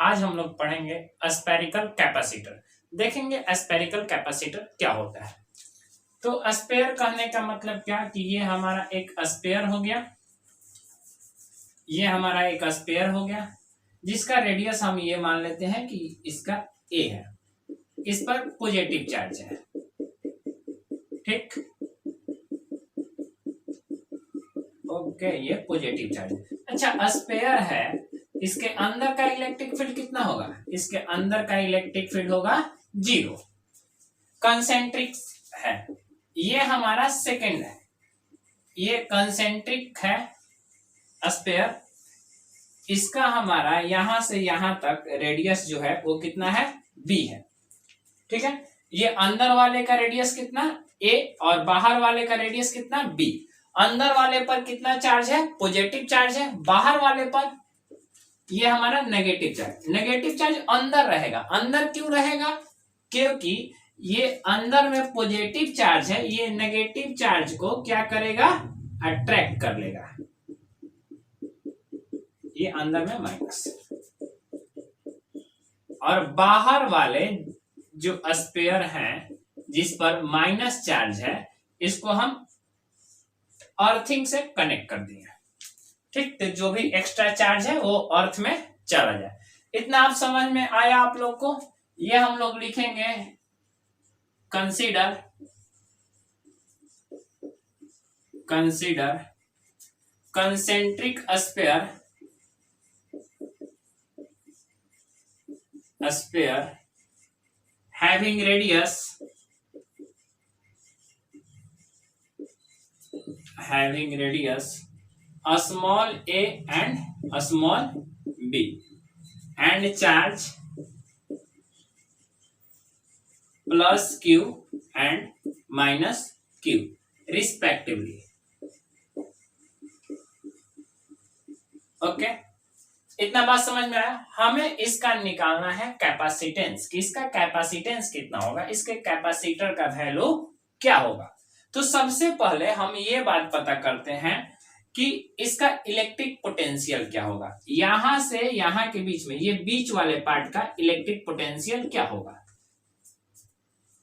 आज हम लोग पढ़ेंगे स्फेरिकल कैपेसिटर। देखेंगे स्फेरिकल कैपेसिटर क्या होता है। तो स्फेयर कहने का मतलब क्या कि ये हमारा एक स्फेयर हो गया, ये हमारा एक स्फेयर हो गया जिसका रेडियस हम ये मान लेते हैं कि इसका ए है, इस पर पॉजिटिव चार्ज है। ठीक, ओके, ये पॉजिटिव चार्ज। अच्छा, स्फेयर है, इसके अंदर का इलेक्ट्रिक फील्ड कितना होगा? इसके अंदर का इलेक्ट्रिक फील्ड होगा 0। कंसेंट्रिक है, ये हमारा सेकंड है, ये कंसेंट्रिक है स्फेयर। इसका हमारा यहां से यहां तक रेडियस जो है वो कितना है? b है। ठीक है, ये अंदर वाले का रेडियस कितना? a और बाहर वाले का रेडियस कितना? b। अंदर वाले पर कितना चार्ज है? पॉजिटिव चार्ज है। बाहर वाले पर ये हमारा नेगेटिव चार्ज। नेगेटिव चार्ज अंदर रहेगा। अंदर क्यों रहेगा? क्योंकि ये अंदर में पॉजिटिव चार्ज है, ये नेगेटिव चार्ज को क्या करेगा? अट्रैक्ट कर लेगा। ये अंदर में माइनस, और बाहर वाले जो स्फेयर हैं जिस पर माइनस चार्ज है, इसको हम अर्थिंग से कनेक्ट कर दिए। ठीक, तो जो भी एक्स्ट्रा चार्ज है वो अर्थ में चला जाए। इतना आप समझ में आया आप लोग को? ये हम लोग लिखेंगे consider concentric sphere having radius a small a and a small b and charge plus q and minus q respectively। Okay, इतना बात समझ में आया? हमें इसका निकालना है कैपेसिटेंस। किसका कैपेसिटेंस कितना होगा, इसके कैपेसिटर का वैल्यू क्या होगा। तो सबसे पहले हम ये बात पता करते हैं कि इसका इलेक्ट्रिक पोटेंशियल क्या होगा। यहां से यहां के बीच में, ये बीच वाले पार्ट का इलेक्ट्रिक पोटेंशियल क्या होगा।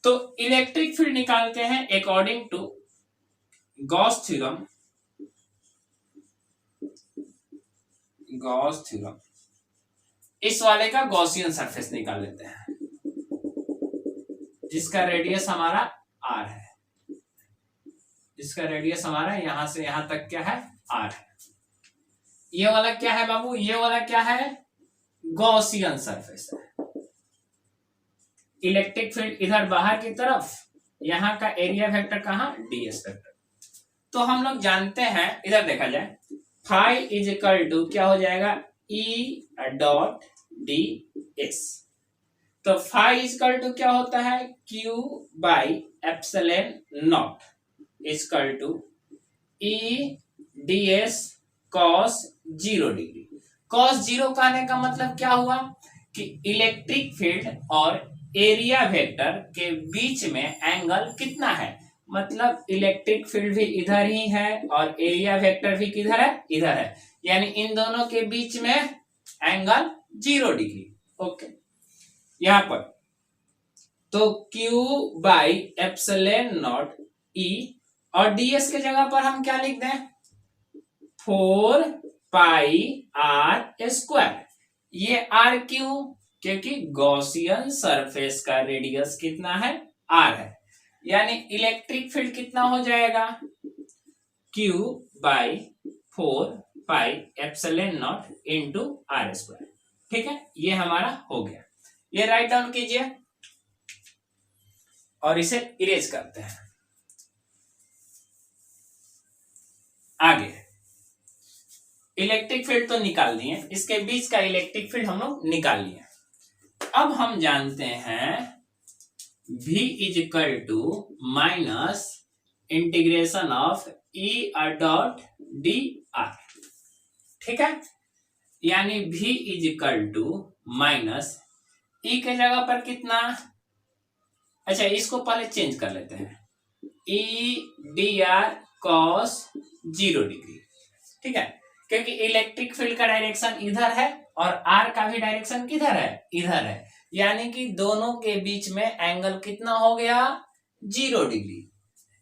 तो इलेक्ट्रिक फील्ड निकालते हैं अकॉर्डिंग टू गॉस थ्योरम। इस वाले का गॉसियन सरफेस निकाल लेते हैं जिसका रेडियस हमारा r है, जिसका रेडियस हमारा यहां से यहां तक क्या है? r है। ये वाला क्या है बाबू? ये वाला क्या है? गॉसियन सरफेस है। इलेक्ट्रिक फील्ड इधर बाहर की तरफ, यहां का एरिया वेक्टर कहां? ds vector. तो हम लोग जानते हैं, इधर देखा जाए, फाई इज इक्वल टू क्या हो जाएगा? E dot ds। तो फाई इज इक्वल टू क्या होता है? Q by epsilon naught is equal to E ds cos 0 degree. cos 0 कहने का मतलब क्या हुआ कि इलेक्ट्रिक फील्ड और एरिया वेक्टर के बीच में एंगल कितना है? मतलब इलेक्ट्रिक फील्ड भी इधर ही है और एरिया वेक्टर भी किधर है? इधर है, यानी इन दोनों के बीच में एंगल 0 डिग्री। ओके, यहां पर तो Q by epsilon not E, और ds के जगह पर हम क्या लिख दें? 4 पाई r स्क्वायर। ये r क्यों? क्योंकि गॉसियन सरफेस का रेडियस कितना है? r है, यानी इलेक्ट्रिक फील्ड कितना हो जाएगा? Q by 4 pi epsilon not into r square. ठीक है, ये हमारा हो गया। ये राइट डाउन कीजिए और इसे इरेज करते हैं। आगे इलेक्ट्रिक फील्ड तो निकाल दिए, इसके बीच का इलेक्ट्रिक फील्ड हम लोग निकाल लिए। अब हम जानते हैं V is equal to minus integration of E dot dr। ठीक है, यानी V is equal to minus E के जगह पर कितना? अच्छा, इसको पहले चेंज कर लेते हैं, E dr cos 0 डिग्री। ठीक है, क्योंकि इलेक्ट्रिक फील्ड का डायरेक्शन इधर है और आर का भी डायरेक्शन किधर है, इधर है, यानी कि दोनों के बीच में एंगल कितना हो गया, 0 डिग्री,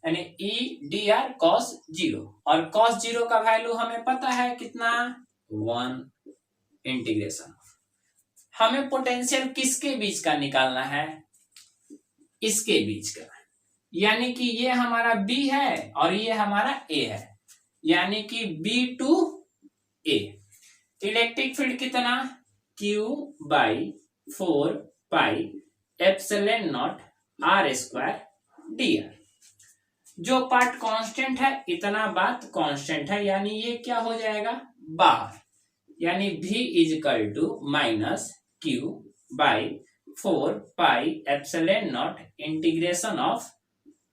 यानी ई डी आर कॉस 0, और कॉस 0 का वैल्यू हमें पता है कितना, 1 इंटीग्रेशन। हमें पोटेंशियल किसके बीच का निकालना है, इसके बीच का, यानी कि ये हमारा B है और ये हमारा A है, यानी कि B to A। Electric field कितना, Q by 4 pi epsilon naught R square dr। जो पार्ट कांस्टेंट है, इतना बात कांस्टेंट है, यानी ये क्या हो जाएगा, बाहर, यानी V is equal to minus Q by 4 pi epsilon naught integration of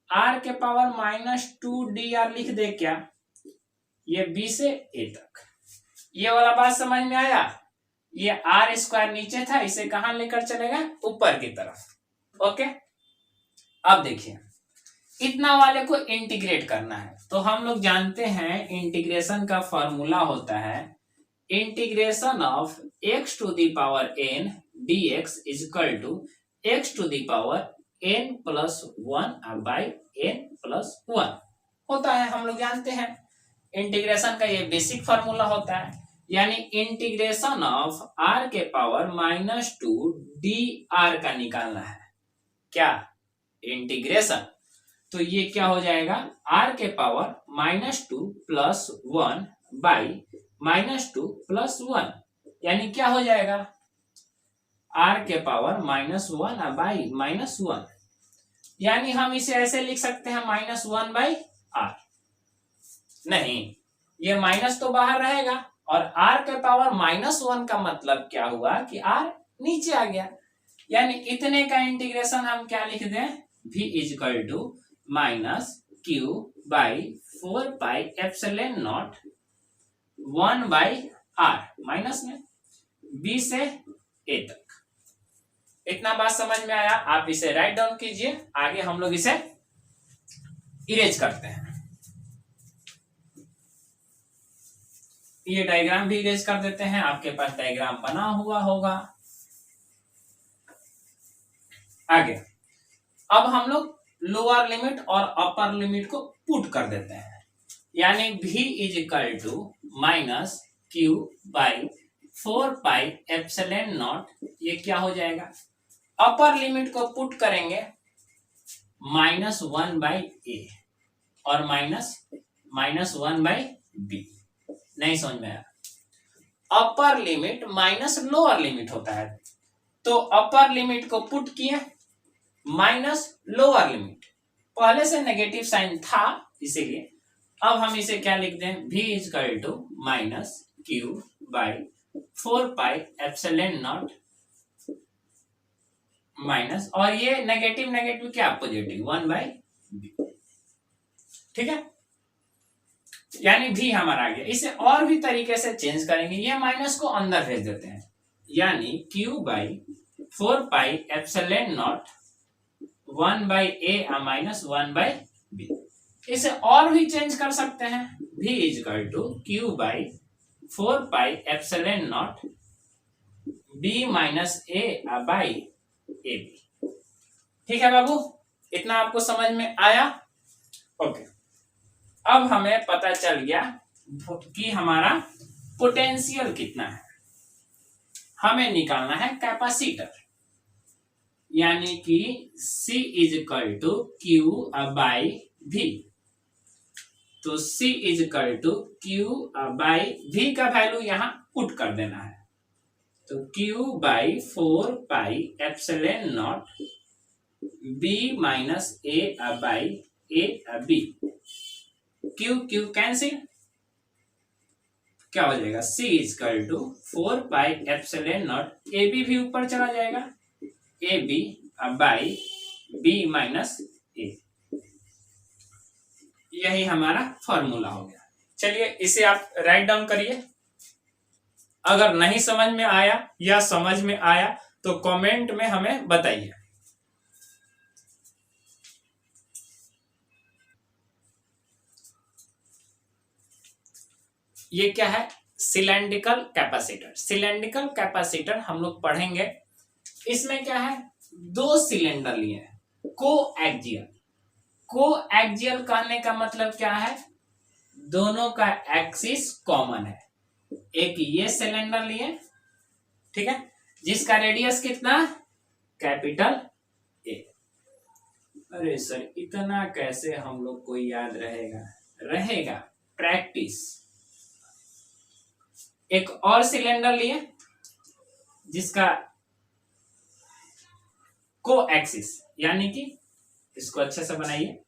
R के पावर -2 dr लिख दे क्या, ये B से A तक। ये वाला बात समझ में आया, ये R स्क्वायर नीचे था, इसे कहां लेकर चलेगा, ऊपर की तरफ। ओके, अब देखिए इतना वाले को इंटीग्रेट करना है, तो हम लोग जानते हैं इंटीग्रेशन का फॉर्मूला होता है integration of x to the power n dx is equal to x to the power n plus 1 by n plus 1 होता है, हम लोग जानते हैं। इंटीग्रेशन का ये बेसिक फॉर्मूला होता है, यानी इंटीग्रेशन ऑफ r के पावर -2 dr का निकालना है क्या, इंटीग्रेशन। तो ये क्या हो जाएगा, r के पावर -2 प्लस 1 बाई -2 प्लस 1, यानी क्या हो जाएगा, r के पावर -1 बाई -1, यानी हम इसे ऐसे लिख सकते हैं -1 बाई r। नहीं, ये माइनस तो बाहर रहेगा, और r के पावर -1 का मतलब क्या हुआ कि r नीचे आ गया, यानी इतने का इंटीग्रेशन हम क्या लिख दें, v is equal to minus Q by 4 pi epsilon naught 1 by r, minus में b से a तक। इतना बात समझ में आया, आप इसे राइट डाउन कीजिए, आगे हम लोग इसे इरेज करते हैं। ये डायग्राम भी इरेज कर देते हैं, आपके पास डायग्राम बना हुआ होगा। आगे अब हम लोग लोअर लिमिट और अपर लिमिट को पुट कर देते हैं, यानी v is equal to minus Q by 4 pi epsilon naught, ये क्या हो जाएगा, अपर लिमिट को पुट करेंगे -1 बाई a और -1 बाई b। नहीं समझ में आया, upper limit minus lower limit होता है, तो अपर लिमिट को पुट किए माइनस लोअर लिमिट, पहले से नेगेटिव साइन था इसीलिए, अब हम इसे क्या लिख दें, v is equal to minus Q by 4 pi epsilon naught minus, और ये नेगेटिव नेगेटिव क्या पॉजिटिव 1 बाई b, ठीक है, यानी v हमारा आ गया। इसे और भी तरीके से चेंज करेंगे, ये माइनस को अंदर भेज देते हैं, यानी q by 4 pi epsilon naught 1 by a minus 1 by b। इसे और भी चेंज कर सकते हैं, v is equal to q by 4 pi epsilon naught b minus a by a b। ठीक है बाबू, इतना आपको समझ में आया, ओके। अब हमें पता चल गया कि हमारा पोटेंशियल कितना है, हमें निकालना है कैपेसिटर, यानी कि C is equal to Q by v। तो C is equal to Q by v का वैल्यू यहां पुट कर देना है, तो Q by 4 pi epsilon naught b minus a by a b, Q Q cancel, क्या हो जाएगा, C is equal to 4 pi epsilon naught A B भी ऊपर चला जाएगा, A B by B minus A, यही हमारा फॉर्मूला हो गया। चलिए इसे आप राइट डाउन करिए, अगर नहीं समझ में आया या समझ में आया तो कमेंट में हमें बताइए। ये क्या है, सिलेंड्रिकल कैपेसिटर। सिलेंड्रिकल कैपेसिटर हम लोग पढ़ेंगे। इसमें क्या है, दो सिलेंडर लिए हैं, कोएक्सियल। कोएक्सियल कहने का मतलब क्या है, दोनों का एक्सिस कॉमन है। एक ये सिलेंडर लिए, ठीक है, जिसका रेडियस कितना, कैपिटल ए। अरे सर इतना कैसे हम लोग को याद रहेगा प्रैक्टिस। एक और सिलेंडर लिए जिसका कोएक्सिस, यानी कि इसको अच्छे से बनाइए,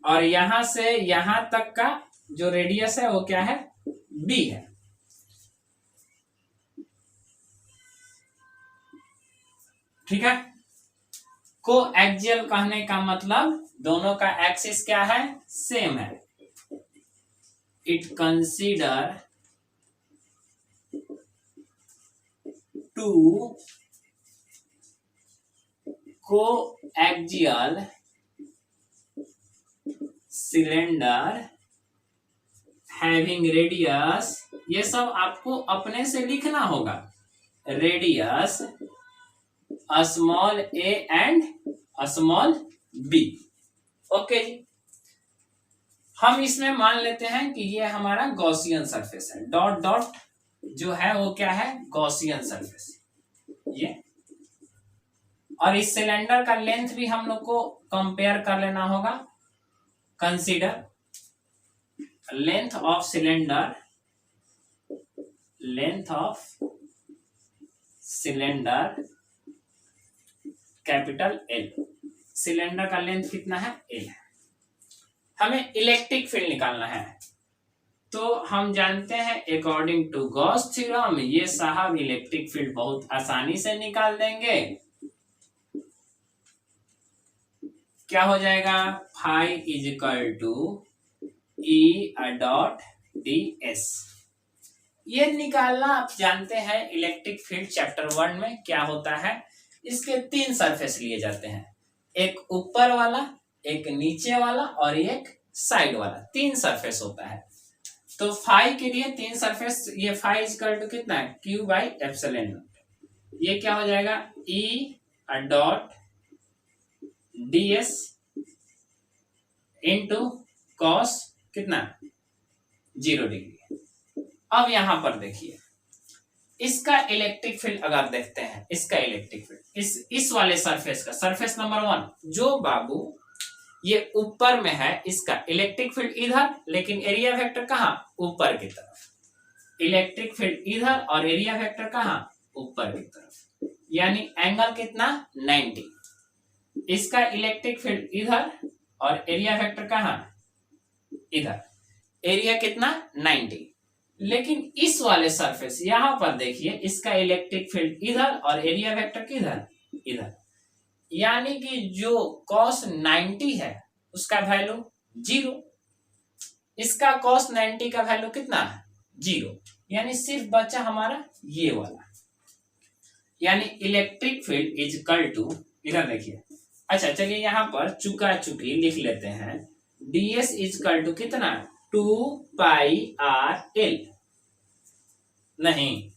और यहां से यहां तक का जो रेडियस है वो क्या है, बी है। ठीक है, कोएक्सियल कहने का मतलब दोनों का एक्सिस क्या है, सेम है। It consider two coaxial cylinder having radius, ये सब आपको अपने से लिखना होगा, radius small a and small b. Okay जी, हम इसमें मान लेते हैं कि ये हमारा गॉसियन सरफेस है। डॉट डॉट जो है वो क्या है, गॉसियन सरफेस ये। और इस सिलेंडर का लेंथ भी हम लोग को कंपेयर कर लेना होगा। Consider length of cylinder, length of cylinder capital L. Cylinder का लेंथ कितना है, एल है। हमें इलेक्ट्रिक फील्ड निकालना है, तो हम जानते हैं अकॉर्डिंग टू गॉस थ्योरम ये साहब इलेक्ट्रिक फील्ड बहुत आसानी से निकाल देंगे। क्या हो जाएगा, phi is equal to E dot D S. ये निकालना आप जानते हैं, इलेक्ट्रिक फील्ड चैप्टर 1 में क्या होता है, इसके 3 सरफेस लिए जाते हैं, एक ऊपर वाला, एक नीचे वाला और एक साइड वाला, 3 सरफेस होता है। तो फाई के लिए 3 सरफेस, ये फाई इज इक्वल टू कितना है, क्यू बाई एप्सिलॉन नॉट। ये क्या हो जाएगा, ई dot D S into cos कितना 0 डिग्री। अब यहां पर देखिए, इसका इलेक्ट्रिक फील्ड अगर देखते हैं, इसका इलेक्ट्रिक फील्ड इस वाले सरफेस का, सरफेस नंबर 1 जो बाबू ये ऊपर में है, इसका इलेक्ट्रिक फील्ड इधर, लेकिन एरिया वेक्टर कहां, ऊपर की तरफ। इलेक्ट्रिक फील्ड इधर और एरिया वेक्टर कहां, ऊपर की तरफ, यानी एंगल कितना 90। इसका इलेक्ट्रिक फील्ड इधर और एरिया वेक्टर कहां, इधर, एरिया कितना 90। लेकिन इस वाले सरफेस यहां पर देखिए, इसका इलेक्ट्रिक फील्ड इधर और एरिया वेक्टर किधर, इधर, यानी कि जो cos 90 है उसका वैल्यू 0, इसका cos 90 का वैल्यू कितना है 0, यानी सिर्फ बचा हमारा ये वाला, यानी electric field is equal to, इधर देखिए, अच्छा चलिए यहां पर चुका चुकी लिख लेते हैं, ds इज इक्वल टू कितना 2 पाई आर एल। नहीं,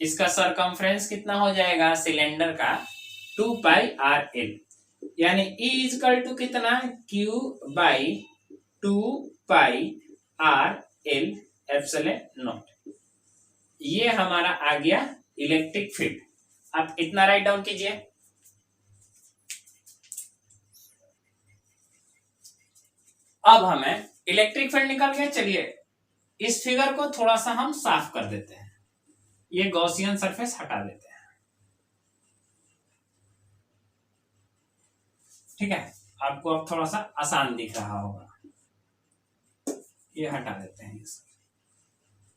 इसका सरकमफ्रेंस कितना हो जाएगा सिलेंडर का 2 पाई आर एल, यानी E इज इक्वल टू कितना Q by 2 pi R L epsilon naught. ये हमारा आ गया इलेक्ट्रिक फील्ड। आप इतना राइट डाउन कीजिए। अब हमें इलेक्ट्रिक फील्ड निकल गया। चलिए इस फिगर को थोड़ा सा हम साफ कर देते हैं, ये गॉसियन सरफेस हटा देते हैं। ठीक है, आपको अब थोड़ा सा आसान दिख रहा होगा, ये हटा देते हैं।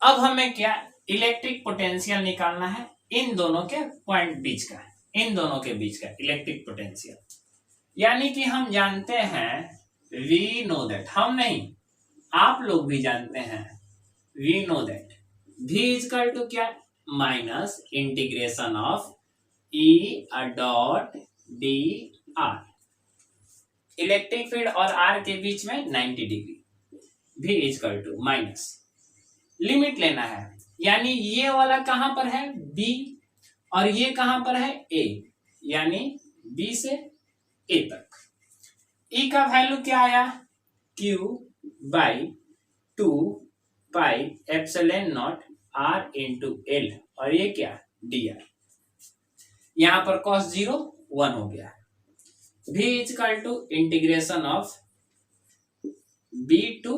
अब हमें क्या इलेक्ट्रिक पोटेंशियल निकालना है, इन दोनों के पॉइंट बीच का, इन दोनों के बीच का इलेक्ट्रिक पोटेंशियल, यानी कि हम जानते हैं वी नो दैट, हम नहीं आप लोग भी जानते हैं, we know that v is equal to क्या minus integration of E dot D R. Electric field और आर के बीच में 90 degree, v is equal to minus limit लेना है, यानी ये वाला कहां पर है बी और ये कहां पर है ए, यानी बी से ए तक। ई का वैल्यू क्या आया Q by 2 pi epsilon naught R into L, और ये क्या dr। यहां पर cos 0 1 हो गया। v is equal to integration of b to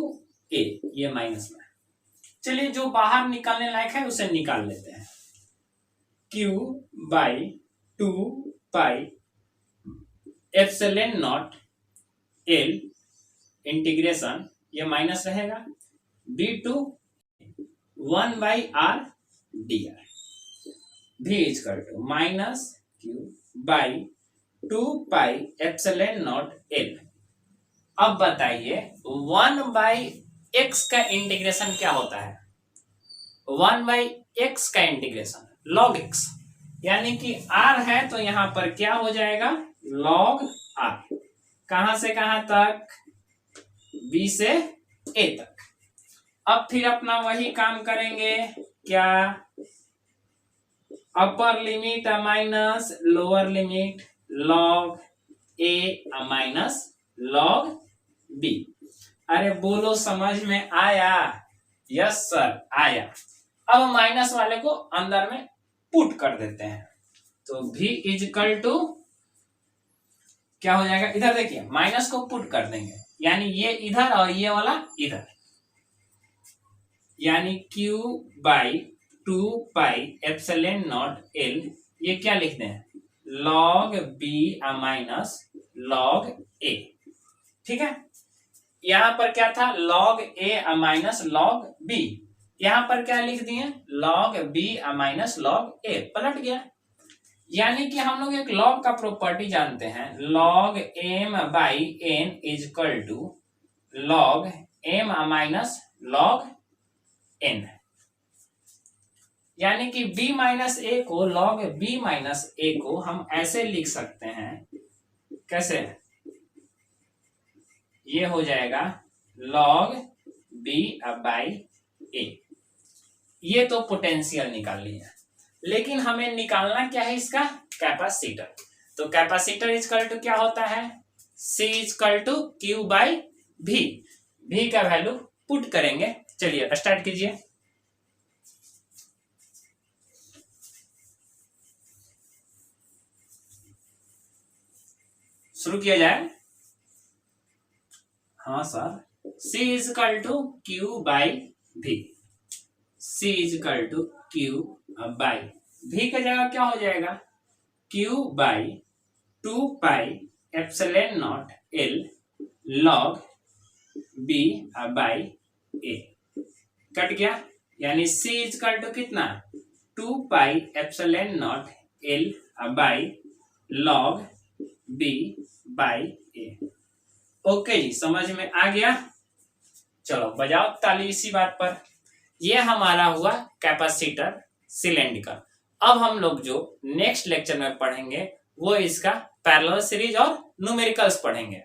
a, ये माइनस में। चलिए जो बाहर निकालने लायक है उसे निकाल लेते हैं। q by 2 pi epsilon naught L integration, ये माइनस रहेगा b to 1 by R dr। v is equal to minus q by 2 pi epsilon naught L. अब बताइए 1 बाई एक्स का इंटीग्रेशन क्या होता है? 1 बाई एक्स का इंटीग्रेशन log x, यानी कि r है तो यहां पर क्या हो जाएगा log r। कहां से कहां तक? b से a तक। अब फिर अपना वही काम करेंगे, क्या upper limit minus lower limit log a minus log b। अरे बोलो समझ में आया? यस सर आया। अब माइनस वाले को अंदर में पुट कर देते हैं, तो v इज इक्वल टू क्या हो जाएगा, इधर देखिए माइनस को पुट कर देंगे, यानी ये इधर और ये वाला इधर, यानी q by 2 pi epsilon naught L, ये क्या लिखते हैं log b minus log a। ठीक है, यहां पर क्या था log a minus log b, यहां पर क्या लिख दिए log b minus log a, पलट गया। यानी कि हम लोग एक log का प्रॉपर्टी जानते हैं, log m बाई n is equal to log m minus log n, यानी कि b माइनस a को log b माइनस a को हम ऐसे लिख सकते हैं, कैसे? ये हो जाएगा log b बाई a। ये तो पोटेंशियल निकाल लिया, लेकिन हमें निकालना क्या है इसका कैपेसिटर। तो कैपेसिटर इज इक्वल टू क्या होता है C is equal to Q by V। V का वैल्यू पुट करेंगे। चलिए स्टार्ट कीजिए। शुरू किया जाए। हाँ sir, C is equal to Q by V। C is equal to Q by V का जगह क्या हो जाएगा Q by 2 pi epsilon naught L log B by A, cut गया। यानी C इज इक्वल टू कितना 2 pi epsilon naught L by log B by A। Okay जी, समझ में आ गया। चलो बजाओ ताली इसी बात पर। ये हमारा हुआ कैपेसिटर सिलेंडर। अब हम लोग जो नेक्स्ट लेक्चर में पढ़ेंगे वो इसका पैरेलल सीरीज और न्यूमेरिकल्स पढ़ेंगे।